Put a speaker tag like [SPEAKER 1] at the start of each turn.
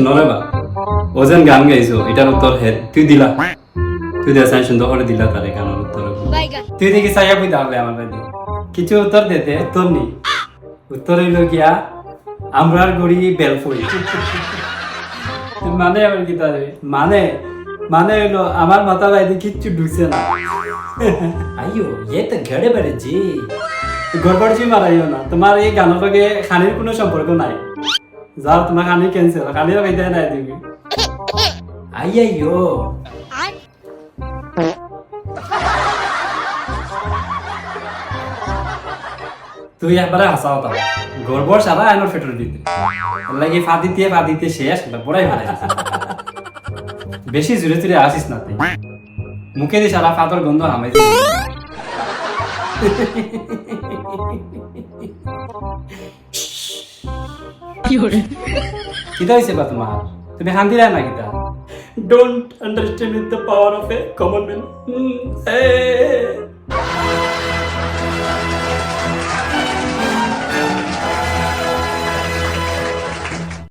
[SPEAKER 1] নরে বা ওজন গান গাইছো এটার উত্তর হে তুই দিলা তুই দেসাই সুন্দর করে দিলা তারে গানের উত্তর তুই দেখি সাইয়া কই দাঁড়ালে আমার বাড়ি কিছু উত্তর দিতে উত্তর নি উত্তর হইল গিয়া আমরার গড়ি বেলফুই মানে আবার কি তারে মানে মানে হইলো আমার মাথা বাইরে কিচ্ছু ঢুকছে না আইও ये तो घड़े बड़े जी গড়বড় জি মারাইও না তোমার এই গানের লগে খানির কোনো সম্পর্ক নাই যাও তোমার খানি ক্যান্সেল খানিও কইতে নাই দিবি আইয়াইও তুই একবারে হাসাও তো গড়বড় সারা আইনোর ফেটর দিতে লাগি ফাদিতে শেষ বড়াই ভালো বেশি জুড়ে জুড়ে আসিস না তুই মুখে দিয়ে সারা ফাতর গন্ধ হামাই কিতা হইছে বা তোমার তুমি শান্তি রায় না কিতা don't understand the power of a common man